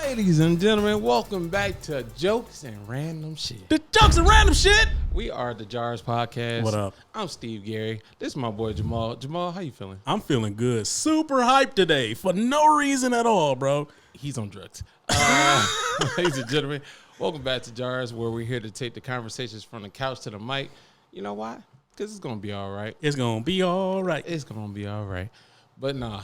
Ladies and gentlemen, welcome back to Jokes and Random Shit. The Jokes and Random Shit. We are the Jars Podcast. What up? I'm Steve Gary. This is my boy Jamal. Jamal, how you feeling? I'm feeling good. Super hyped today for no reason at all, bro. He's on drugs. Ladies and gentlemen, welcome back to Jars, where we're here to take the conversations from the couch to the mic. You know why? Because it's going to be all right. It's going to be all right. It's going to be all right. But nah,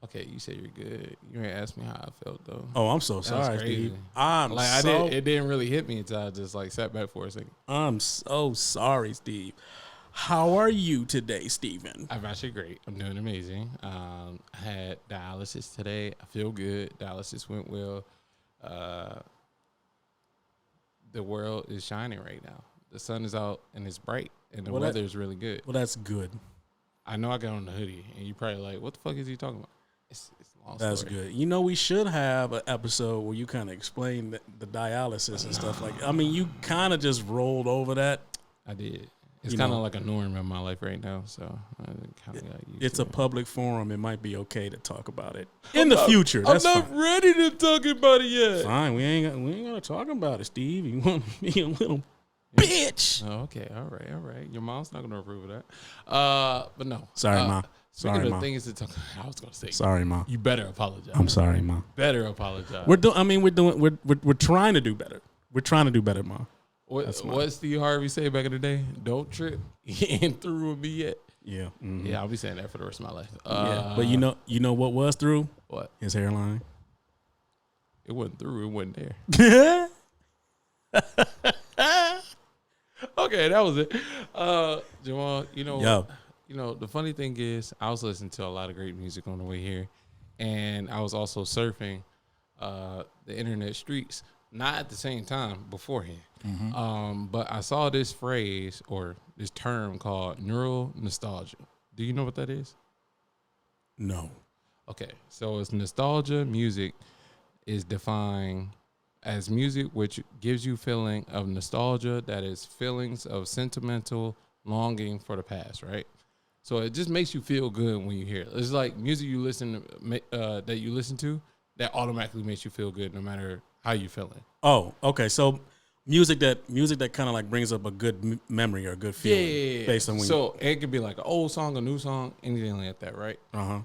okay, you said you're good. You ain't asked me how I felt though. Oh, I'm so sorry, Steve. It didn't really hit me until I just sat back for a second. I'm so sorry, Steve. How are you today, Steven? I'm actually great. I'm doing amazing. I had dialysis today. I feel good. Dialysis went well. The world is shining right now. The sun is out and it's bright, and the weather is really good. Well, that's good. I know I got on the hoodie, and you're probably like, what the fuck is he talking about? It's a long That's story. good. You know, we should have an episode where you kind of explain the dialysis and stuff like that. I mean, you kind of just rolled over that. I did. It's kind of like a norm in my life right now, so I kind of got used It's to a it. public forum. It might be okay to talk about it in the future. I'm That's not fine. ready to talk about it yet. Fine. We ain't gonna talk about it, Steve. You want to be a little bitch? Oh, okay, all right. Your mom's not gonna approve of that. But no. Sorry, Ma. Speaking Sorry, of Ma. things to talk, I was gonna say. Sorry, Ma. You better apologize. I'm sorry, Ma. Better apologize. We're trying to do better. We're trying to do better, Ma. What Steve Harvey say back in the day? Don't trip. He ain't through with me yet. Yeah. Mm-hmm. Yeah, I'll be saying that for the rest of my life. Yeah. But you know what was through? What? His hairline. It wasn't through. It wasn't there. Okay, that was it. Jamal, the funny thing is, I was listening to a lot of great music on the way here, and I was also surfing the internet streets, not at the same time beforehand. Mm-hmm. But I saw this phrase or this term called neural nostalgia. Do you know what that is? No. Okay, so it's nostalgia music is defined as music which gives you feeling of nostalgia, that is feelings of sentimental longing for the past, right? So it just makes you feel good when you hear it. It's like music you listen to that automatically makes you feel good no matter how you feeling. Oh, okay. So music that kind of like brings up a good memory or a good feeling. Yeah. Based on It could be like an old song, a new song, anything like that, right? Uh-huh.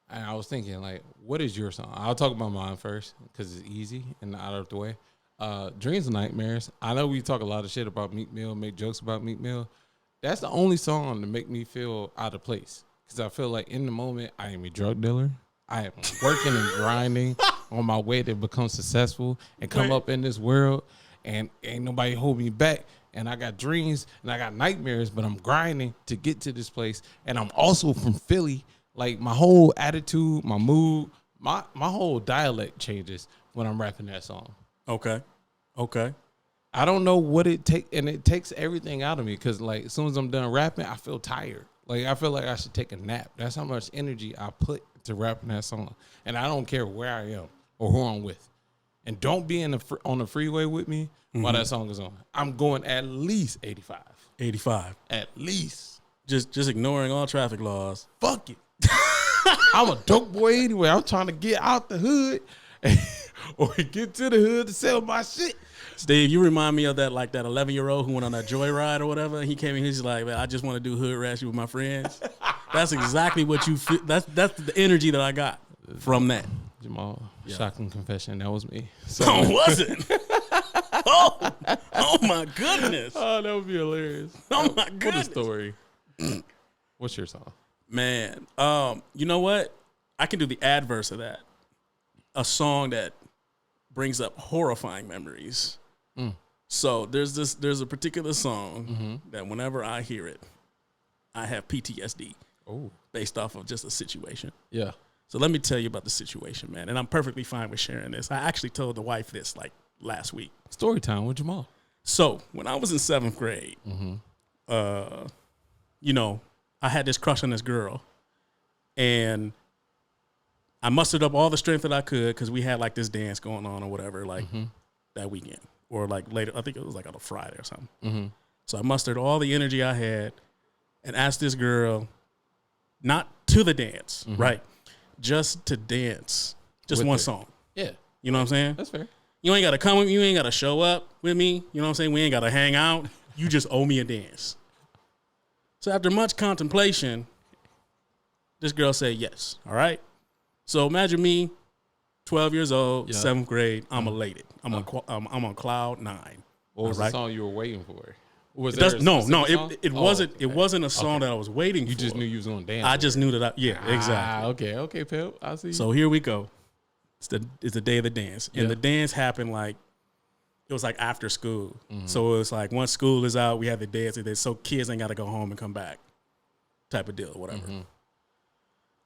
And I was thinking, like, what is your song? I'll talk about mine first because it's easy and out of the way. Dreams and Nightmares. I know we talk a lot of shit about Meek Mill, make jokes about Meek Mill. That's the only song to make me feel out of place because I feel like in the moment I am a drug dealer. I am working and grinding on my way to become successful and come up in this world, and ain't nobody hold me back. And I got dreams and I got nightmares, but I'm grinding to get to this place. And I'm also from Philly. Like my whole attitude, my mood, my whole dialect changes when I'm rapping that song. Okay. I don't know what it takes, and it takes everything out of me because, like, as soon as I'm done rapping, I feel tired. Like, I feel like I should take a nap. That's how much energy I put to rapping that song. And I don't care where I am or who I'm with. And don't be on the freeway with me while that song is on. I'm going at least 85. 85. At least. Just ignoring all traffic laws. Fuck it. I'm a dope boy anyway. I'm trying to get out the hood or get to the hood to sell my shit. Steve, you remind me of that 11-year-old who went on that joyride or whatever. He came in, he's like, man, I just want to do hood ratchet with my friends. That's exactly what you feel. That's the energy that I got from that. Jamal, shocking confession, that was me. So Oh, was it? oh my goodness. Oh, that would be hilarious. Oh my goodness. What a story. What's your song? Man, you know what? I can do the adverse of that. A song that brings up horrifying memories. So there's a particular song that whenever I hear it, I have PTSD. Oh, based off of just a situation. yeah. So let me tell you about the situation, man. And I'm perfectly fine with sharing this. I actually told the wife this last week. Story time with Jamal. So when I was in 7th grade, I had this crush on this girl, and I mustered up all the strength that I could because we had this dance going on or whatever, that weekend or later. I think it was on a Friday or something. So I mustered all the energy I had and asked this girl not to the dance, right? Just to dance, just With one it. song. Yeah. You know what I'm saying? That's fair. You ain't got to come with me. You ain't got to show up with me. You know what I'm saying? We ain't got to hang out. You just owe me a dance. So after much contemplation, this girl said yes. All right? So imagine me, 12 years old, 7th grade. I'm elated. I'm on cloud 9. What was the song you were waiting for? Was It wasn't. Okay. It wasn't a song that I was waiting for. You just knew you was gonna dance. I just knew that. Exactly. Okay, Pimp. I see. So here we go. It's the day of the dance, and the dance happened it was like after school. Mm-hmm. So it was like once school is out, we have the dance, so kids ain't got to go home and come back, type of deal, or whatever. Mm-hmm.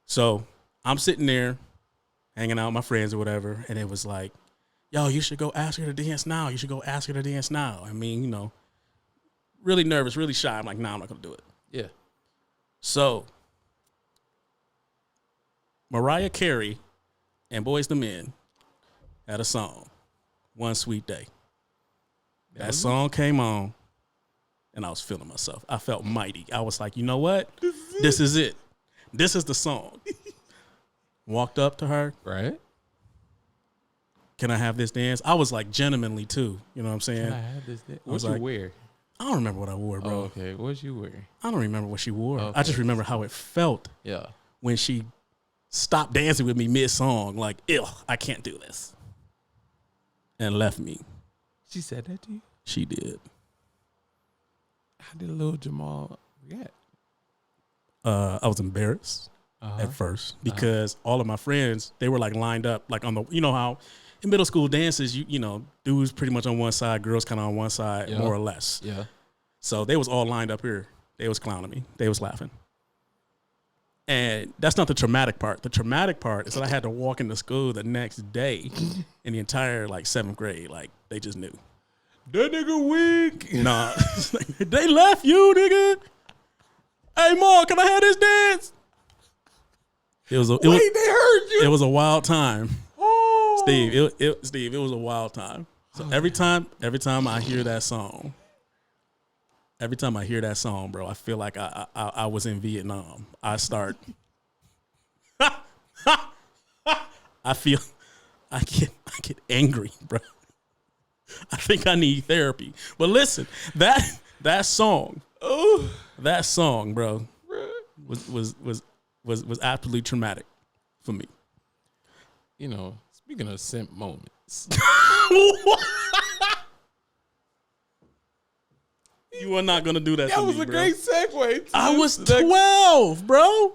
So I'm sitting there, hanging out with my friends or whatever, and it was like, yo, you should go ask her to dance now. You should go ask her to dance now. I mean, really nervous, really shy. I'm like, nah, I'm not going to do it. Yeah. So, Mariah Carey and Boyz II Men had a song, One Sweet Day. That song came on, and I was feeling myself. I felt mighty. I was like, you know what? This is it. This is the song. Walked up to her. Right. Can I have this dance? I was like gentlemanly too. You know what I'm saying? Can I have this dance? What you wear? I don't remember what I wore, bro. Oh, okay. What you wear? I don't remember what she wore. Okay. I just remember how it felt. Yeah. When she stopped dancing with me mid-song, like, ew, I can't do this. And left me. She said that to you? She did. How did little Jamal react? I was embarrassed at first because all of my friends, they were like lined up, like on the, you know how in middle school dances, you know, dudes pretty much on one side, girls kind of on one side, more or less. Yeah. So they was all lined up here. They was clowning me. They was laughing. And that's not the traumatic part. The traumatic part is that I had to walk into school the next day in the entire, like, 7th grade. Like, they just knew. That nigga weak. Nah. They left you, nigga. Hey, Ma, can I have this dance? They heard you. It was a wild time. Oh. Steve, it was a wild time. So every time I hear that song, bro, I feel like I was in Vietnam. I get angry, bro. I think I need therapy. But listen, that song, bro, was absolutely traumatic for me. You know, speaking of simp moments. You are not going to do that to me, That was a great segue. I was 12, bro.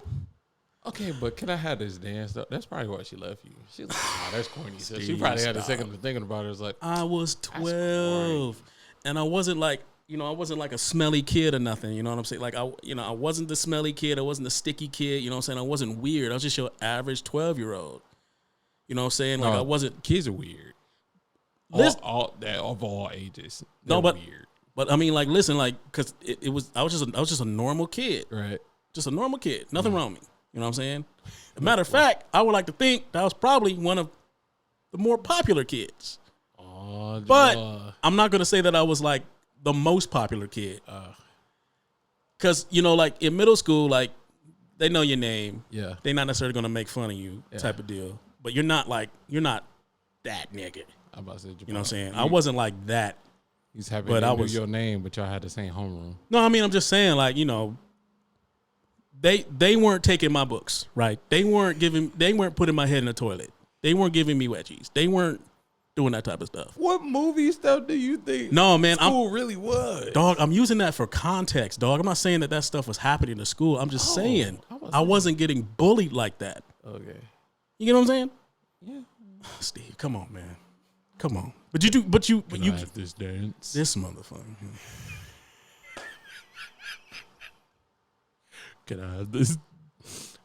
Okay, but can I have this dance? That's probably why she left you. She was like, oh, that's corny. So she probably had a second of thinking about it. It was like, I was 12. And I wasn't like, I wasn't like a smelly kid or nothing. You know what I'm saying? Like, I wasn't the smelly kid. I wasn't the sticky kid. You know what I'm saying? I wasn't weird. I was just your average 12-year-old. You know what I'm saying? Like, I wasn't. Kids are weird. All of all ages. They're weird. But I mean, like, listen, like, because I was just a normal kid. Right. Just a normal kid. Nothing wrong with me. You know what I'm saying? As a matter of fact, I would like to think that I was probably one of the more popular kids. But I'm not going to say that I was like the most popular kid. Because, like in middle school, like they know your name. Yeah. They're not necessarily going to make fun of you type of deal. But you're not that nigga. I'm about to say, you know what I'm saying? I wasn't like that. He's happy to know your name, but y'all had the same homeroom. No, I mean, I'm just saying, like, they weren't taking my books, right? They weren't putting my head in the toilet. They weren't giving me wedgies. They weren't doing that type of stuff. What movie stuff do you think? No, man, school really was. Dog, I'm using that for context, dog. I'm not saying that stuff was happening in school. I'm just saying I wasn't getting bullied like that. Okay. You get what I'm saying? Yeah. Steve, come on, man. Come on. But you have this dance. This motherfucker. Can I have this?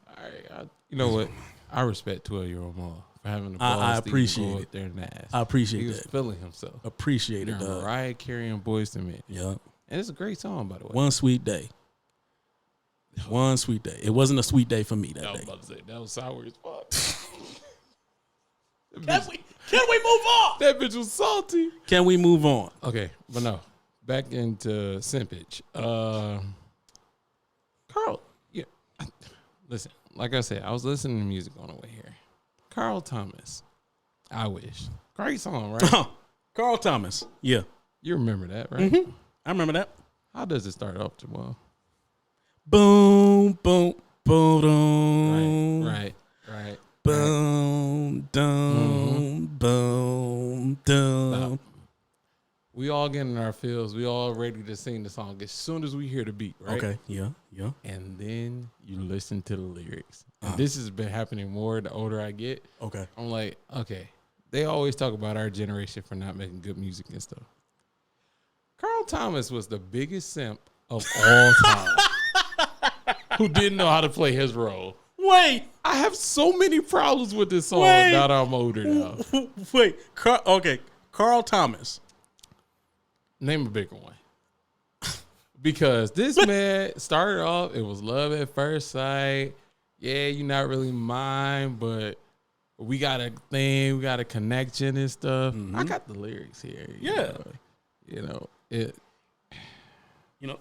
All right. You know what? I respect 12-year-old Maul for having the balls. I appreciate it. There and ass. I appreciate he that. He was feeling himself. Appreciate it, dog. Mariah Carey and Boyz II Men. Yep. And it's a great song, by the way. One Sweet Day. One sweet day. It wasn't a sweet day for me that day. I was about to say, that was sour as fuck. Can we move on? That bitch was salty. Can we move on? Okay, but no. Back into Simpage. Carl, yeah. Listen, like I said, I was listening to music on the way here. Carl Thomas. I wish. Great song, right? Carl Thomas. Yeah. You remember that, right? Mm-hmm. I remember that. How does it start off, Jamal? Boom, boom, boom, boom. Right. Boom, boom, boom, boom. We all getting in our feels. We all ready to sing the song as soon as we hear the beat, right? Okay, yeah. And then you listen to the lyrics. And this has been happening more the older I get. Okay. I'm like, okay. They always talk about our generation for not making good music and stuff. Carl Thomas was the biggest simp of all time who didn't know how to play his role. Wait. I have so many problems with this song now that I'm older now. Wait. Carl Thomas. Name a bigger one. Because this man started off, it was love at first sight. Yeah, you're not really mine, but we got a thing, we got a connection and stuff. Mm-hmm. I got the lyrics here.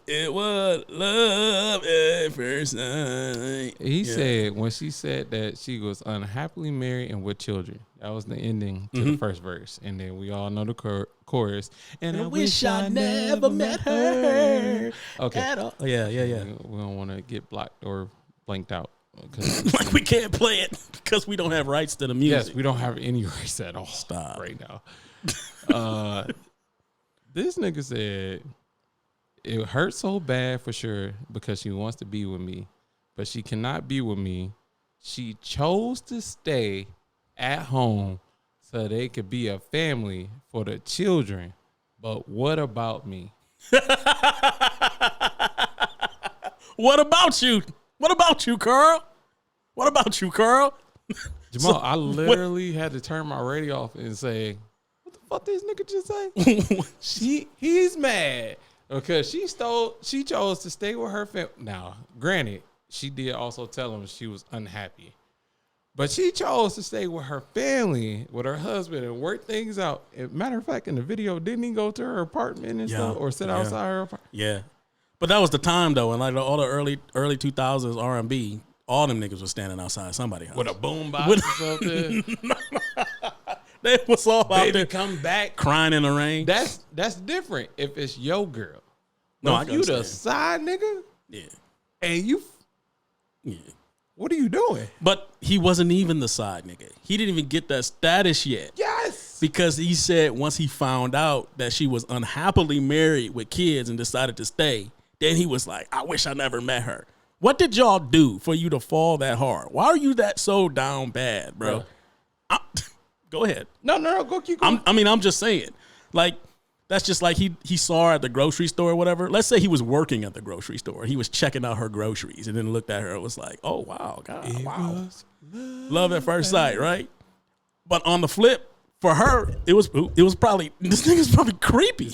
It was love at first sight. He said when she said that she was unhappily married and with children. That was the ending to the first verse. And then we all know the chorus. And I wish I never met her. Okay. At all. Yeah. We don't want to get blocked or blanked out. Like we can't play it because we don't have rights to the music. Yes, we don't have any rights at all. Stop. Right now. This nigga said, it hurts so bad for sure because she wants to be with me, but she cannot be with me. She chose to stay at home so they could be a family for the children. But what about me? What about you? What about you, Carl? What about you, Carl? Jamal, I literally had to turn my radio off and say, what the fuck this nigga just say? He's mad because she chose to stay with her family. Now, granted, she did also tell him she was unhappy. But she chose to stay with her family, with her husband, and work things out. As matter of fact, in the video, didn't he go to her apartment and stuff or sit outside her apartment? Yeah. But that was the time, though, and like all the early 2000s R&B, all them niggas was standing outside somebody's house. With a boom box or something. They was all Baby, out there come back. crying in the rain. That's different if it's your girl. No, if you the side nigga, and you, what are you doing? But he wasn't even the side nigga. He didn't even get that status yet. Yes. Because he said once he found out that she was unhappily married with kids and decided to stay, then he was like, I wish I never met her. What did y'all do for you to fall that hard? Why are you that so down bad, bro? Go ahead. No, go keep going. I'm just saying. Like, that's just like he saw her at the grocery store or whatever. Let's say he was working at the grocery store. He was checking out her groceries and then looked at her and was like, oh, wow, God, wow. Love at first sight, right? But on the flip, for her, it was probably, this nigga's probably creepy.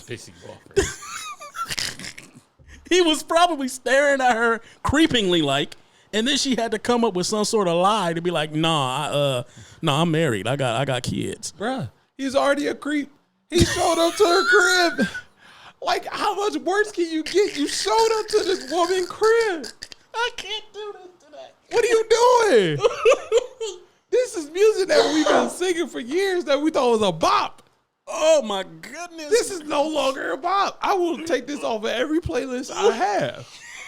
He was probably staring at her creepingly like, and then she had to come up with some sort of lie to be like, nah, I'm married. I got kids. Bruh, he's already a creep. He showed up to her crib. Like, how much worse can you get? You showed up to this woman's crib. I can't do this today. What are you doing? This is music that we've been singing for years that we thought was a bop. Oh, my goodness. This is no longer a bop. I will take this off of every playlist I have.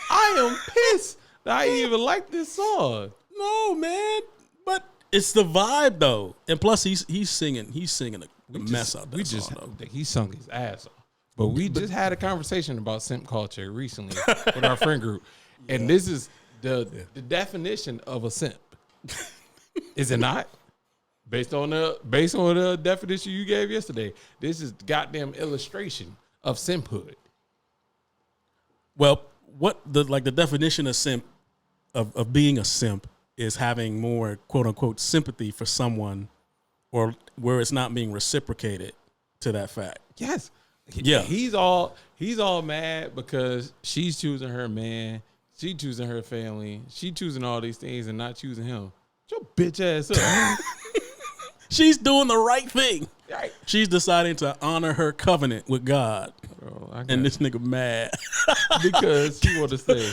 I am pissed that I even like this song. No, man. But it's the vibe, though. And plus, he's singing the mess out that song, though. He sung his ass off. But we just had a conversation about simp culture recently with our friend group. And this is the definition of a simp. Is it not? Based on the definition you gave yesterday, this is the goddamn illustration of simphood. Well, what the definition of simp of being a simp is having more quote unquote sympathy for someone, or where it's not being reciprocated to that fact. Yes. Yeah. He's all mad because she's choosing her man, she choosing her family, she choosing all these things and not choosing him. Your bitch ass up. She's doing the right thing. Right. She's deciding to honor her covenant with God. Bro, and this nigga mad. Because she want to stay.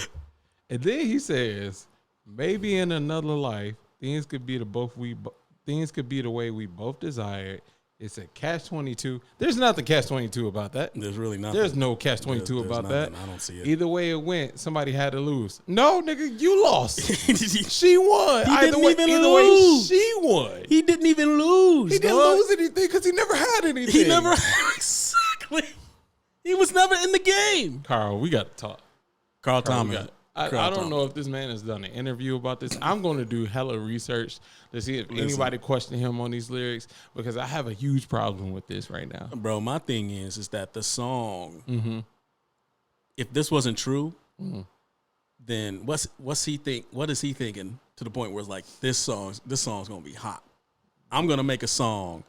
And then he says, maybe in another life, things could be the things could be the way we both desired. It's a catch-22. There's nothing catch-22 about that. There's really nothing. There's no catch-22 about nothing. that. I don't see it. Either way it went, somebody had to lose. No, nigga, you lost. She won. Either way, she won. He didn't even lose. He didn't lose anything because he never had anything. He never exactly. He was never in the game. Carl, we got to talk. Carl Thomas. I don't know if this man has done an interview about this. I'm going to do hella research to see if anybody questioned him on these lyrics because I have a huge problem with this right now. Bro, my thing is that the song, if this wasn't true, then what's he think? What is he thinking to the point where it's like this song's gonna be hot? I'm gonna make a song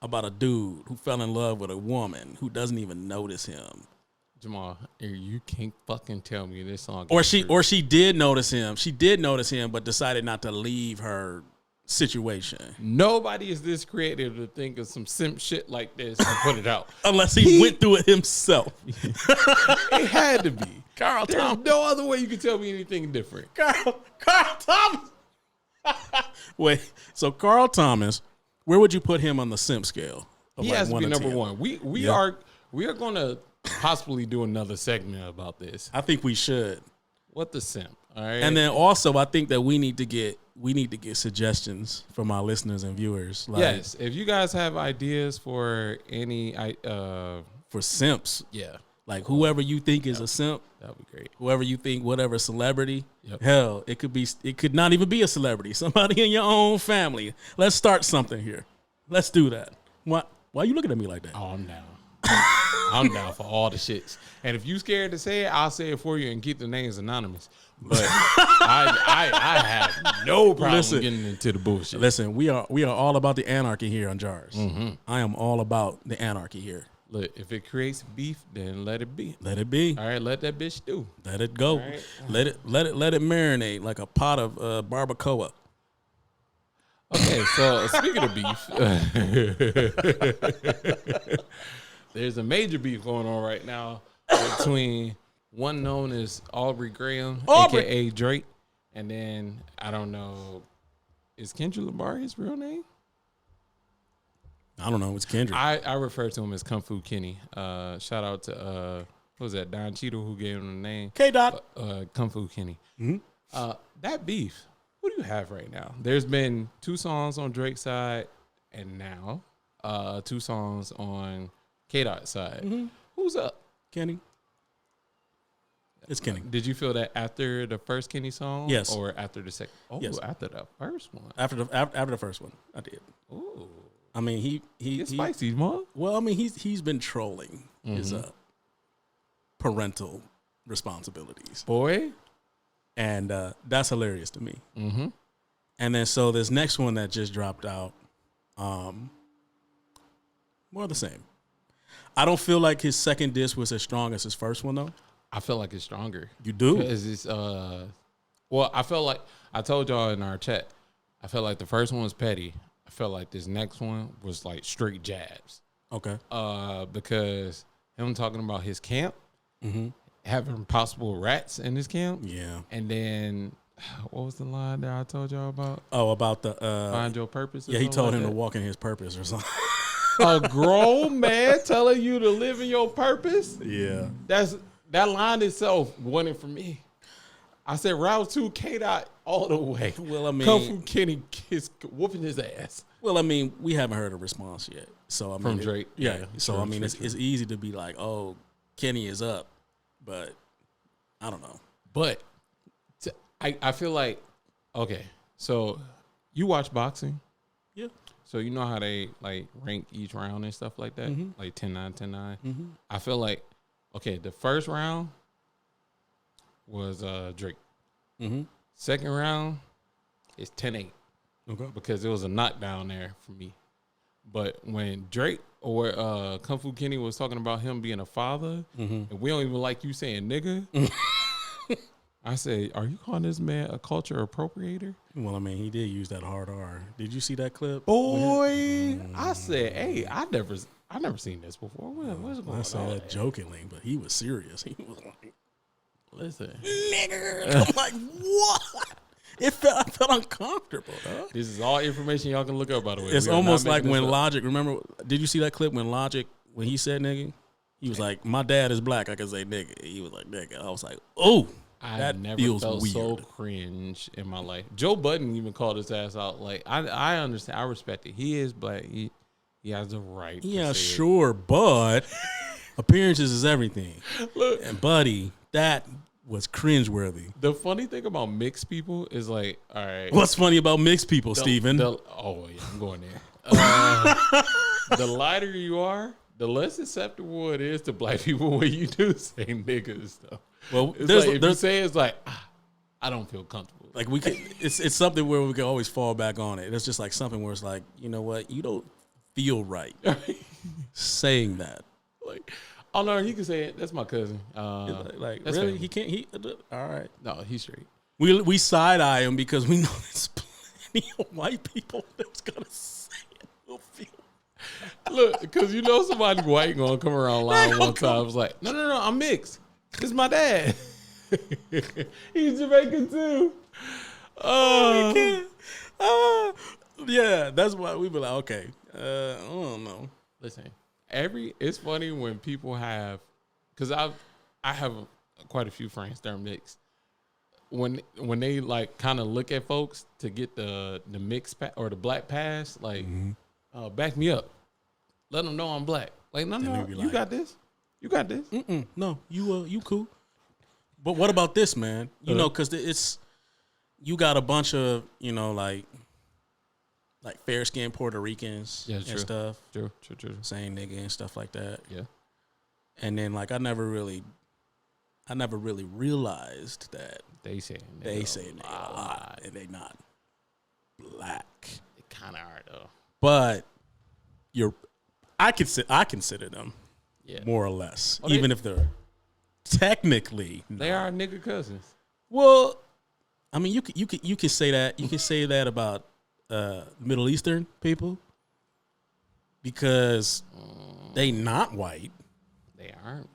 about a dude who fell in love with a woman who doesn't even notice him. Jamal, you can't fucking tell me this song. Or she did notice him. She did notice him, but decided not to leave her situation. Nobody is this creative to think of some simp shit like this and put it out. Unless he went through it himself. It had to be. Carl There's Thomas. no other way you can tell me anything different. Carl Thomas. Wait, so Carl Thomas, where would you put him on the simp scale? He has to be number 10? one. We are going to possibly do another segment about this. I think we should. What the simp? All right. And then also, I think that we need to get suggestions from our listeners and viewers. Like, yes, if you guys have ideas for any for simps, yeah, like whoever you think is a simp, that'd be great. whoever you think, whatever celebrity, hell, it could not even be a celebrity. Somebody in your own family. Let's start something here. Let's do that. Why are you looking at me like that? Oh, I'm down. I'm down for all the shits. And if you scared to say it, I'll say it for you and keep the names anonymous. But I have no problem getting into the bullshit. Listen, we are all about the anarchy here on Jars. I am all about the anarchy here. Look, if it creates beef, then let it be. Let it be. All right, let that bitch do. Let it go. Right. Let it marinate like a pot of barbacoa. Okay, so speaking of beef, there's a major beef going on right now between one known as Aubrey Graham, a.k.a. Drake, and then, I don't know, is Kendrick Lamar his real name? I don't know. It's Kendrick. I refer to him as Kung Fu Kenny. Shout out to, what was that, Don Cheadle who gave him the name? K-Dot. Kung Fu Kenny. That beef, what do you have right now? There's been 2 songs on Drake's side and now 2 songs on K-Dot's side. Who's up? Kenny. It's Kenny. Did you feel that after the first Kenny song? Yes. Or after the second? Oh, yes. After the first one. After the first one, I did. Ooh. I mean, It's spicy, Mom. Well, I mean, he's been trolling his parental responsibilities, Boy. and that's hilarious to me. And then so this next one that just dropped out, more of the same. I don't feel like his second disc was as strong as his first one though. I feel like it's stronger. You do? Because it's well, I felt like I told y'all in our chat. I felt like the first one was petty. I felt like this next one was like straight jabs. Okay. Because him talking about his camp, having possible rats in his camp. Yeah. And then what was the line that I told y'all about? Oh, about the Find your purpose. Yeah, he told him to walk in his purpose or something. A grown man telling you to live in your purpose. Yeah. That line itself wasn't for me. I said round 2 K-Dot all the way. Well, I mean, Kung Fu Kenny is whooping his ass. Well, I mean, we haven't heard a response yet. So I mean, From Drake. Yeah. So True, I mean, true, it's easy to be like, oh, Kenny is up, but I don't know. But I feel like, okay, so you watch boxing. Yeah. So you know how they like rank each round and stuff like that? Like 10-9, 10-9. I feel like, okay, the first round was Drake. Second round is 10-8. Okay. Because it was a knockdown there for me. But when Drake or Kung Fu Kenny was talking about him being a father, and we don't even like you saying nigga, I said, are you calling this man a culture appropriator? Well, I mean, he did use that hard R. Did you see that clip? Boy, I said, hey, I never seen this before. What's going on? I said that jokingly, but he was serious. He was like, listen, nigger. I'm like, what? I felt uncomfortable. Huh? This is all information y'all can look up, by the way. It's We are almost not like making when this up. Logic. Remember? Did you see that clip when Logic, when he said nigga, he was like, "My dad is black. I can say nigga." He was like nigga. I was like, "Oh, that never feels felt weird." so cringe in my life. Joe Budden even called his ass out. Like I understand. I respect it. He is black. He has the right. Yeah, to say sure, but appearances is everything. Look, And buddy, that was cringeworthy. the funny thing about mixed people is like, all right. What's funny about mixed people, Steven? Oh yeah, I'm going there. The lighter you are, the less acceptable it is to black people when you do say nigga and stuff. Well, It's like, if you say it's like, I don't feel comfortable. like we can. It's something where we can always fall back on it. It's just like something where it's like, you know what, you don't feel right saying that. Like, oh no, he can say it. That's my cousin. Like that's really, family. he can't. He all right. No, he's straight. We side eye him because we know there's plenty of white people that's gonna say it. We'll feel. Look, because you know somebody white gonna come around lying one time. I was like, no, I'm mixed. This is my dad. He's Jamaican too. Yeah, that's why we be like, okay, I don't know. Listen, it's funny when people have, because I have quite a few friends that are mixed. When they like kind of look at folks to get the mixed or the black pass, like back me up, let them know I'm black. Like no, you like, got this, you got this. No, you cool. But what about this, man? You know, because it's you got a bunch of like fair skinned Puerto Ricans and stuff. True. Saying nigga and stuff like that. Yeah. And then I never really realized that They say nigga a lot, and they not black. They kind of are though. But I consider them more or less, even if they're technically not. They are nigga cousins. Well, I mean, you can say that. You can say that about Middle Eastern people because they not white. They aren't.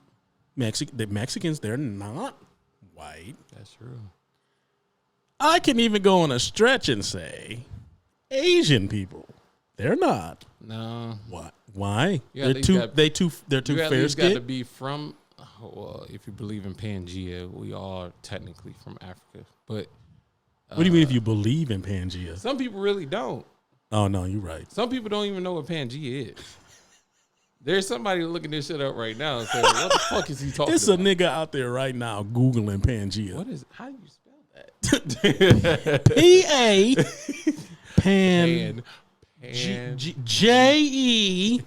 The Mexicans, they're not white. That's true. I can even go on a stretch and say Asian people, they're not. No. What? Why? They're too fair skinned. Got to skinned. be from. Well, if you believe in Pangea, we all are technically from Africa. But What do you mean if you believe in Pangea? some people really don't. Oh no, you're right. Some people don't even know what Pangea is. There's somebody looking this shit up right now and saying, "What the fuck is he talking It's about?" a nigga out there right now Googling Pangea. What is? How do you spell that? P-A Pan. J-E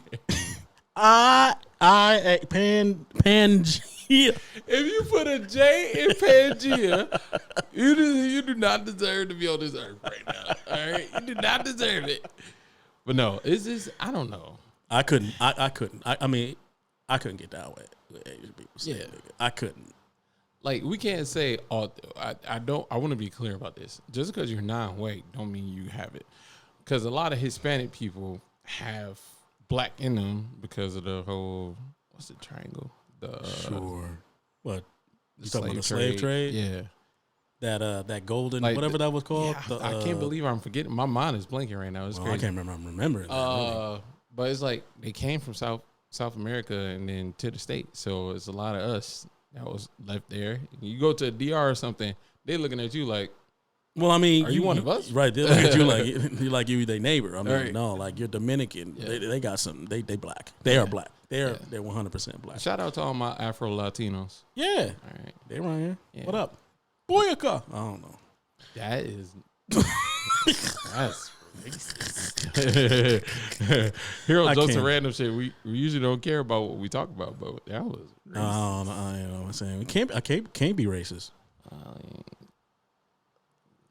I Pangea. If you put a J in Pangea, you do not deserve to be on this earth right now. All right, you do not deserve it. But no, it's just I don't know. I couldn't. I mean, I couldn't get down with Asian people. Yeah. I couldn't. Like we can't say all. I don't. I want to be clear about this. Just because you're non-white, don't mean you have it. Because a lot of Hispanic people have black in them because of the whole what's the triangle? Sure. What? The You talking about the slave trade? Yeah. That golden Like whatever that was called. Yeah, I can't believe I'm forgetting. My mind is blanking right now. It's I crazy. can't remember. I'm remembering. That, really. But it's like they came from South America and then to the States. So it's a lot of us that was left there. You go to a DR or something, they're looking at you like, well, I mean, are you one of us? Right. They look at you like you their neighbor. I mean, Right. no, like you're Dominican. Yeah. They got something. They black. They are black. They're 100% black. Shout out to all my Afro Latinos. Yeah. All right. They right here. Yeah. What up? Boyaka. I don't know. That is that's racist. Hero I jokes and can't. random shit. We usually don't care about what we talk about, but that was racist. I don't know. You know what I'm saying? We can't be racist.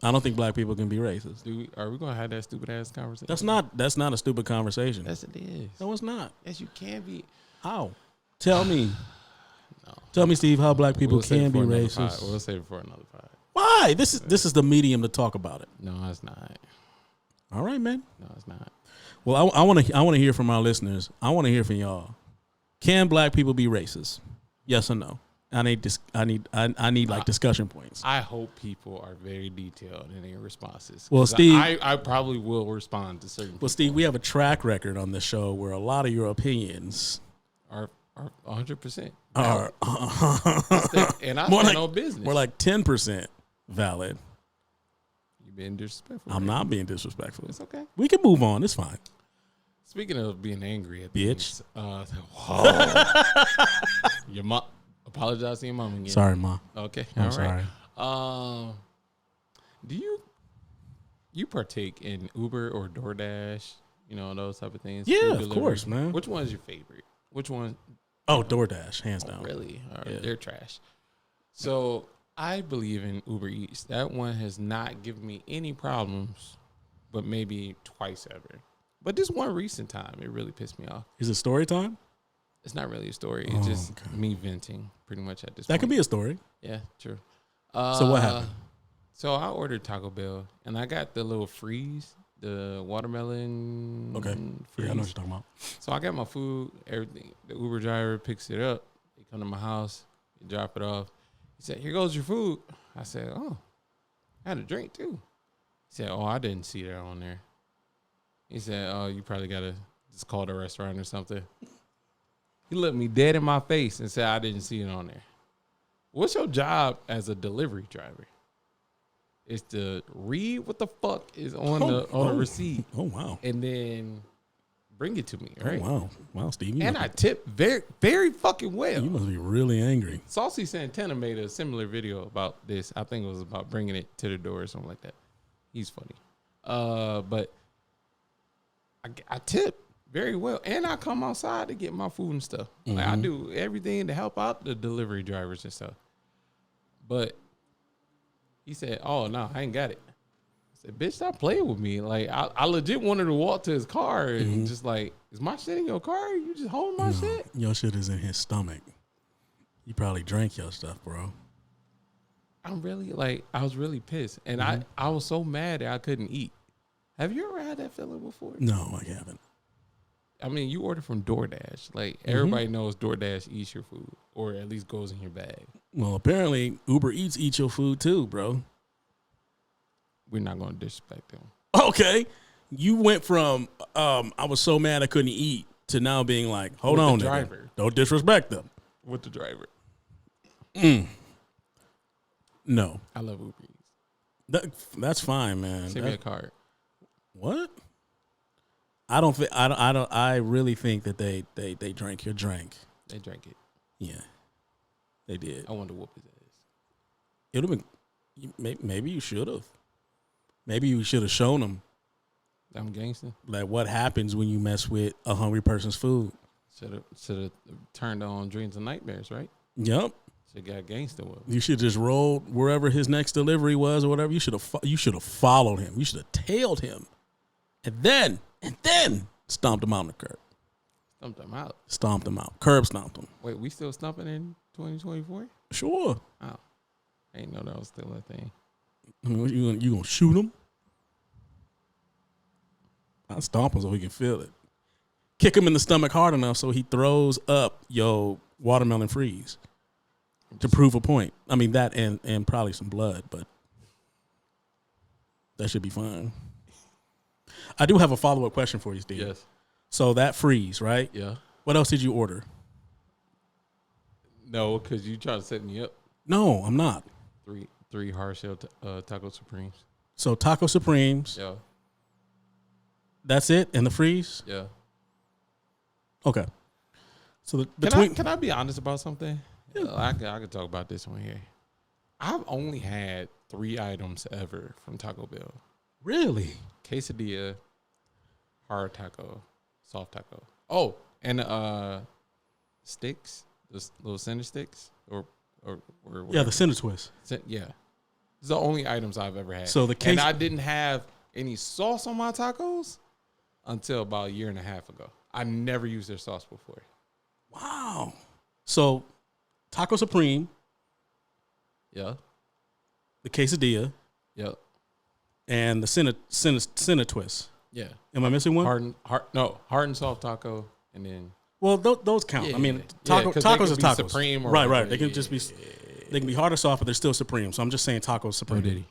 I don't think black people can be racist. Are we gonna have that stupid ass conversation? That's not a stupid conversation. Yes, it is. No, it's not. Yes, you can be. How? Tell me. No. Tell me, Steve, how black people We'll save can it be for another racist. pod. We'll save it for another pod. Why? This is the medium to talk about it. No, it's not. All right, man. No, it's not. Well, I want to hear from our listeners. I want to hear from y'all. Can black people be racist? Yes or no? I need like discussion points. I hope people are very detailed in their responses. Well, Steve, I probably will respond to certain people. Well, Steve, we have a track record on this show where a lot of your opinions are 100% are and I stand on business. We're like 10% valid. You're being disrespectful. I'm not being disrespectful. It's okay. We can move on. It's fine. Speaking of being angry at bitch, your mom. Apologize to your mom again. Sorry, Ma. Okay, I'm sorry. Do you partake in Uber or DoorDash? You know, those type of things. Yeah, of course, man. Which one is your favorite? Which one? Oh, DoorDash, hands down. Really? Yeah. They're trash. So I believe in Uber Eats. That one has not given me any problems, but maybe twice ever. But this one recent time, it really pissed me off. Is it story time? It's not really a story. It's just me venting pretty much at this point. That could be a story. Yeah, true. So what happened? So I ordered Taco Bell, and I got the little freeze, the watermelon freeze. Yeah, I know what you're talking about. So I got my food, everything. The Uber driver picks it up. He come to my house. He drop it off. He said, "Here goes your food." I said, "Oh, I had a drink too." He said, "Oh, I didn't see that on there." He said, "Oh, you probably got to just call the restaurant or something." He looked me dead in my face and said, "I didn't see it on there." What's your job as a delivery driver? Is to read what the fuck is on the receipt. Oh, wow. And then bring it to me, right? Oh, wow, Steve. And I tip very, very fucking well. You must be really angry. Saucy Santana made a similar video about this. I think it was about bringing it to the door or something like that. He's funny. But I tip very well. And I come outside to get my food and stuff. Mm-hmm. Like I do everything to help out the delivery drivers and stuff. But he said, "Oh, no, I ain't got it." I said, "Bitch, stop playing with me." Like, I legit wanted to walk to his car and just like, "Is my shit in your car? You just holding my shit?" Your shit is in his stomach. You probably drank your stuff, bro. I'm really like, I was really pissed. And I was so mad that I couldn't eat. Have you ever had that feeling before? No, I haven't. I mean, you order from DoorDash. Like, everybody knows DoorDash eats your food or at least goes in your bag. Well, apparently Uber Eats eats your food too, bro. We're not going to disrespect them. Okay. You went from, I was so mad I couldn't eat to now being like, hold on, driver. Don't disrespect them. With the driver. No. I love Uber Eats. That's fine, man. Send me a card. What? I really think that they drank your drink. They drank it. Yeah. They did. I wanted to whoop his ass. It would have been, maybe you should have. Maybe you should have shown them. I'm gangster. Like what happens when you mess with a hungry person's food. Should have turned on Dreams and Nightmares, right? Yep. Should have got gangster with him. You should just rolled wherever his next delivery was or whatever. You should have followed him. You should have tailed him. And then stomped him out on the curb. Stomped him out? Stomped him out. Curb stomped him. Wait, we still stomping in 2024? Sure. Oh. I didn't know that was still a thing. I mean, you gonna shoot him? I'll stomp him so he can feel it. Kick him in the stomach hard enough so he throws up your watermelon freeze to prove a point. I mean, that and probably some blood, but that should be fine. I do have a follow-up question for you, Steve. Yes. So that freeze, right? Yeah. What else did you order? No, because you tried to set me up. No, I'm not. Three hard shell taco supremes. So taco supremes. Yeah. That's it in the freeze? Yeah. Okay. So can I be honest about something? Yeah. I could talk about this one here. I've only had 3 items ever from Taco Bell. Really? Quesadilla, hard taco, soft taco. Oh, and sticks, those little center sticks, or yeah, the center twist. Yeah, it's the only items I've ever had. So and I didn't have any sauce on my tacos until about a year and a half ago. I never used their sauce before. Wow. So taco supreme. Yeah. The quesadilla. Yep. And the center twist. Yeah. Am I missing one? Hard and soft taco, and then Well, those count. Yeah, I mean, yeah, 'cause they tacos could is be tacos. supreme or right. whatever. They can Yeah, just be. yeah, yeah. They can be hard or soft, but they're still supreme. So I'm just saying tacos supreme. No Diddy.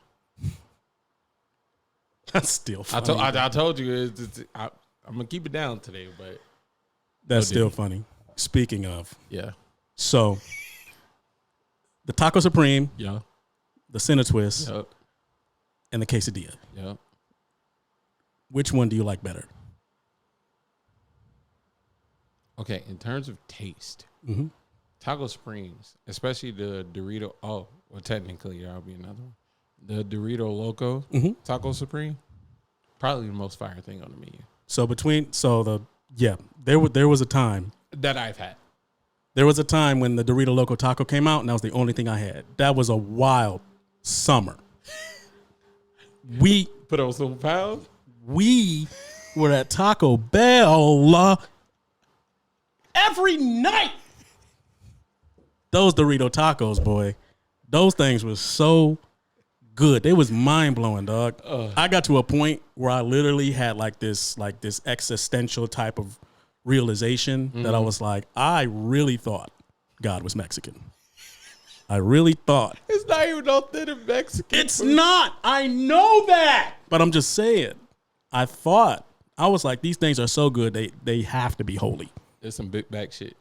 That's still funny. I told you I'm gonna keep it down today, but That's No still Diddy. funny. Speaking of, yeah, so the taco supreme, yeah, the center twist, yep, and the quesadilla. yep. Which one do you like better? Okay, in terms of taste, Mm-hmm. Taco Supremes, especially the Dorito. Oh, well, technically, there'll be another one. The Dorito Loco Mm-hmm. Taco Supreme, probably the most fire thing on the menu There was a time. that I've had. There was a time when the Dorito Loco Taco came out, and that was the only thing I had. That was a wild summer. We Put on some pounds. were at Taco Bell every night. Those Dorito tacos, boy, those things were so good. They was mind blowing, dog. I got to a point where I literally had like this existential type of realization that I was like, I really thought God was Mexican. I really thought. It's not even authentic Mexican. It's not. I know that. But I'm just saying. I thought. I was like, these things are so good. They have to be holy. There's some big back shit.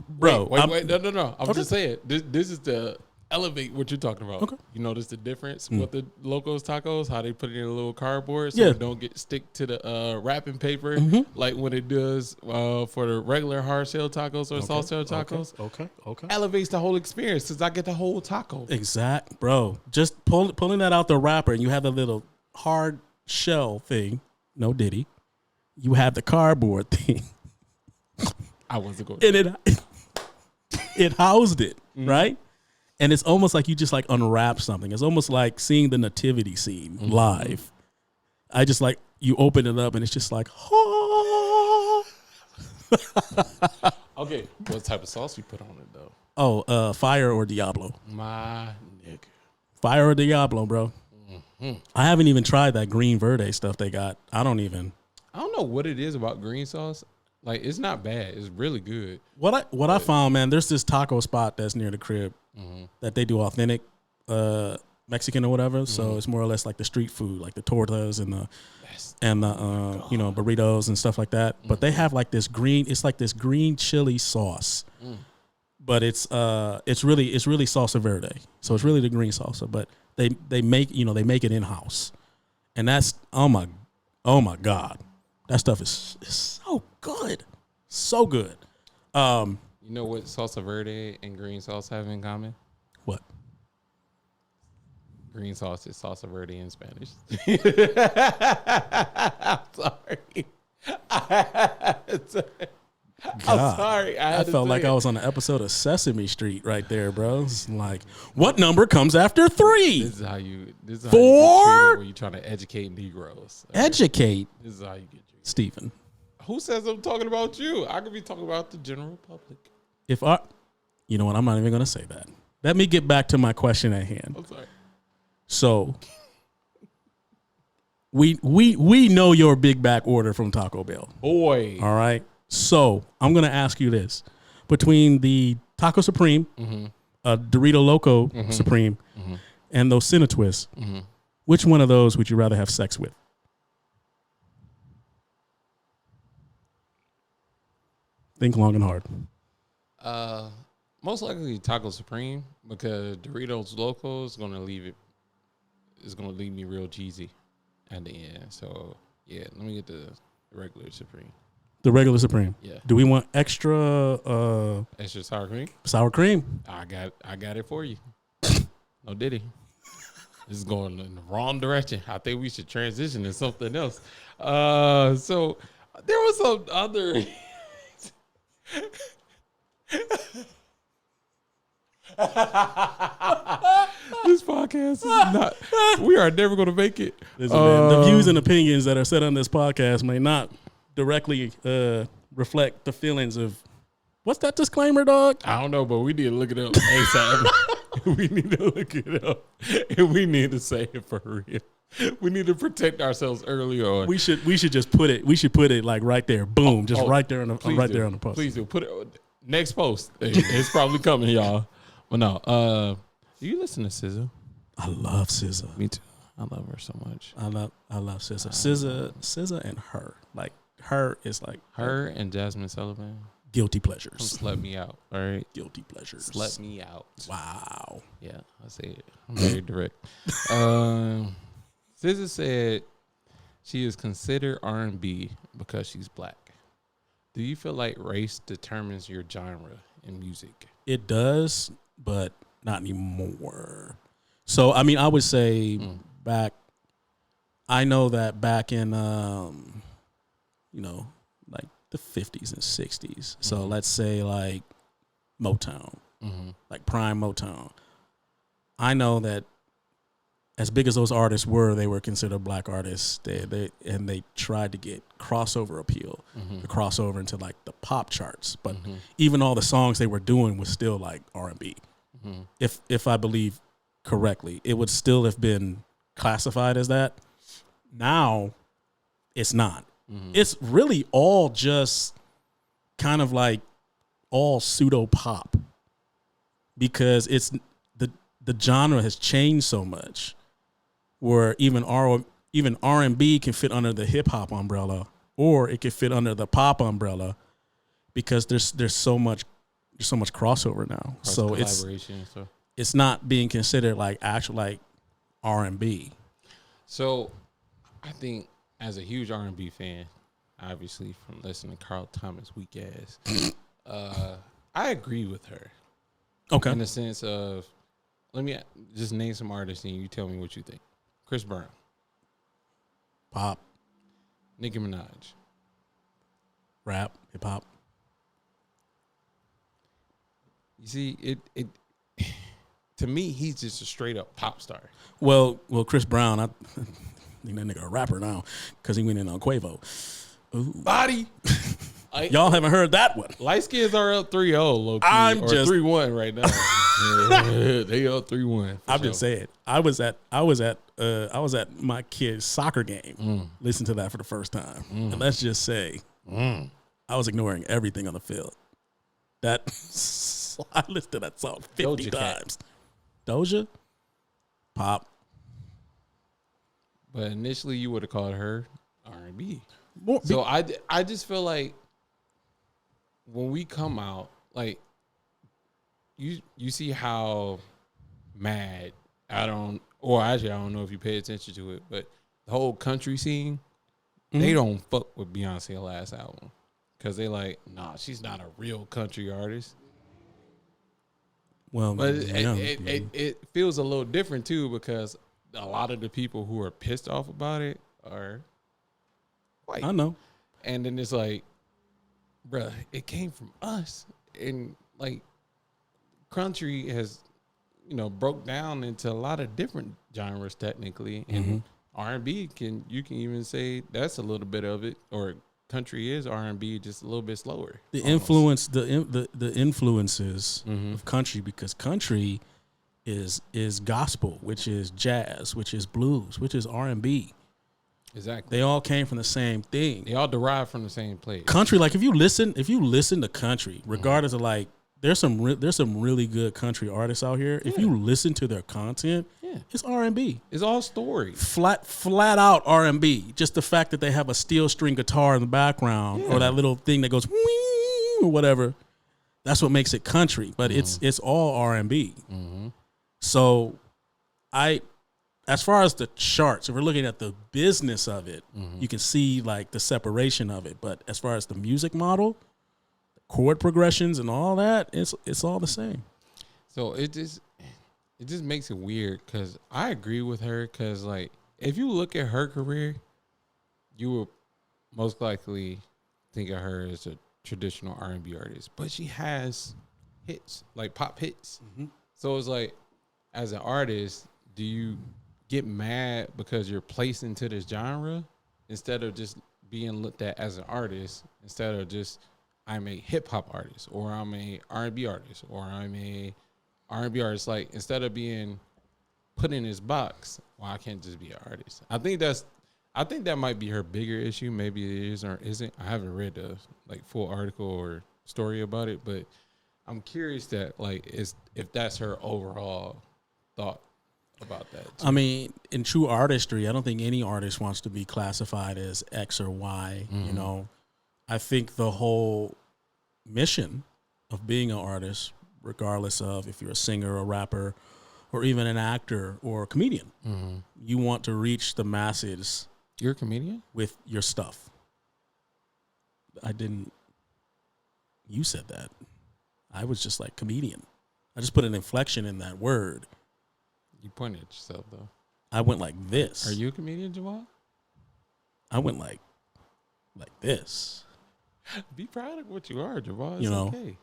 Bro. Wait. No. I'm just saying. This is the elevate what you're talking about. Okay. You notice the difference with the Locos Tacos, how they put it in a little cardboard so Yeah. it don't get stick to the wrapping paper like when it does for the regular hard shell tacos or soft shell tacos. Okay. Elevates the whole experience because I get the whole taco. Exact, bro. Just pulling that out the wrapper, and you have the little hard shell thing. No Diddy. You have the cardboard thing, I wasn't going. and it housed it right. And it's almost like you just like unwrap something. It's almost like seeing the nativity scene live. I just like you open it up, and it's just like, oh, Okay, what type of sauce you put on it though? Fire or Diablo. My nigga. Fire or Diablo, bro. I haven't even tried that green verde stuff they got. I don't know what it is about green sauce. Like it's not bad. It's really good. What I found, man, there's this taco spot that's near the crib that they do authentic Mexican or whatever. So it's more or less like the street food, like the tortas and the burritos and stuff like that. But they have like this green, it's like this green chili sauce. But it's really salsa verde. So it's really the green salsa, but they make it in house. And that's oh my God. That stuff is so good. So good. You know what salsa verde and green sauce have in common? What? Green sauce is salsa verde in Spanish. I'm sorry. I'm sorry. I felt like I was on an episode of Sesame Street right there, bro. It's like, what number comes after 3? This is how you get 4? treated when you're trying to educate Negroes. All right? Educate, This is how you get treated. Stephen. Who says I'm talking about you? I could be talking about the general public. You know what? I'm not even going to say that. Let me get back to my question at hand. I'm sorry. So, we know your big back order from Taco Bell. Boy. All right. So I'm gonna ask you this: between the Taco Supreme, Dorito Loco Supreme, and those Cine Twists, which one of those would you rather have sex with? Think long and hard. Most likely Taco Supreme because Doritos Loco is gonna leave me real cheesy at the end. So yeah, let me get the regular Supreme. The regular Supreme. Yeah. Do we want extra Extra sour cream? sour cream? I got it for you. No Diddy. This is going in the wrong direction. I think we should transition to something else. So there was some other this podcast is not. We are never going to make it. Listen, man, the views and opinions that are said on this podcast may not directly reflect the feelings of. What's that disclaimer, dog? I don't know, but we need to look it up ASAP. We need to look it up, and we need to say it for real. We need to protect ourselves early on. We should just put it. We should put it like right there. Boom, just right there on the there on the post. Please do put it next post. It's probably coming, y'all. But no, do you listen to SZA? I love SZA. Me too. I love her so much. I love SZA. SZA and her. Like her is like her and Jasmine Sullivan. Guilty pleasures. Slut me out. All right. Guilty pleasures. Slut me out. Wow. Yeah, I say it. I'm very direct. SZA said she is considered R&B because she's black. Do you feel like race determines your genre in music? It does, but not anymore. So, I mean, I would say back, I know that back in, like the 50s and 60s. So let's say like Motown, like prime Motown. I know that as big as those artists were, they were considered black artists. They tried to get crossover appeal, to cross over into like the pop charts. But even all the songs they were doing was still like R&B. If I believe correctly, it would still have been classified as that. Now, it's not. It's really all just kind of like all pseudo pop, because it's the genre has changed so much, where even R&B can fit under the hip hop umbrella, or it can fit under the pop umbrella, because there's so much crossover now. So it's not being considered like actual like R&B. So I think as a huge R&B fan, obviously from listening to Carl Thomas weak ass, I agree with her. Okay. In the sense of, let me just name some artists and you tell me what you think. Chris Brown. Pop. Nicki Minaj. Rap. Hip hop. You see, it to me, he's just a straight up pop star. Well, Chris Brown, I think that nigga a rapper now because he went in on Quavo. Ooh. Body. Y'all haven't heard that one. Light skins are up 3-0, low key, I'm or just 3-1 right now. They up 3-1. I'm just saying. I was at my kid's soccer game. Listen to that for the first time, and let's just say I was ignoring everything on the field. That I listened to that song 50 times. Doja, pop. But initially, you would have called her R&B. So I just feel like when we come out, like you see how mad I don't know if you pay attention to it, but the whole country scene, they don't fuck with Beyonce's last album because they like, nah, she's not a real country artist. Well, but it feels a little different too, because a lot of the people who are pissed off about it are white. I know. And then it's like, bruh, it came from us. And like country has, broke down into a lot of different genres technically. And R&B you can even say that's a little bit of it, or country is R&B, just a little bit slower. The influence, the influences of country, because country is gospel, which is jazz, which is blues, which is R&B. Exactly. They all came from the same thing. They all derive from the same place. Country, like if you listen to country, regardless of like, there's some really good country artists out here. Yeah. If you listen to their content, it's R&B. It's all story. Flat out R&B. Just the fact that they have a steel string guitar in the background, or that little thing that goes wing or whatever. That's what makes it country. But it's all R&B. So as far as the charts, if we're looking at the business of it, you can see like the separation of it. But as far as the music model, chord progressions and all that, it's all the same. So it just makes it weird, because I agree with her, because like if you look at her career, you will most likely think of her as a traditional R&B artist, but she has hits, like pop hits. So it's like, as an artist, do you get mad because you're placed into this genre instead of just being looked at as an artist, instead of just, I'm a hip hop artist, or I'm a R&B artist, or I'm a R&B artist? Like, instead of being put in this box. Well, I can't just be an artist. I think that might be her bigger issue. Maybe it is or isn't. I haven't read the full article or story about it, but I'm curious that if that's her overall thought about that too. I mean, in true artistry, I don't think any artist wants to be classified as X or Y. You know, I think the whole mission of being an artist, regardless of if you're a singer, a rapper, or even an actor or a comedian, you want to reach the masses. You're a comedian? With your stuff. You said that. I was just like comedian. I just put an inflection in that word. You pointed at yourself, though. I went like this. Are you a comedian, Jamal? I went like this. Be proud of what you are, Jamal. It's you know, okay.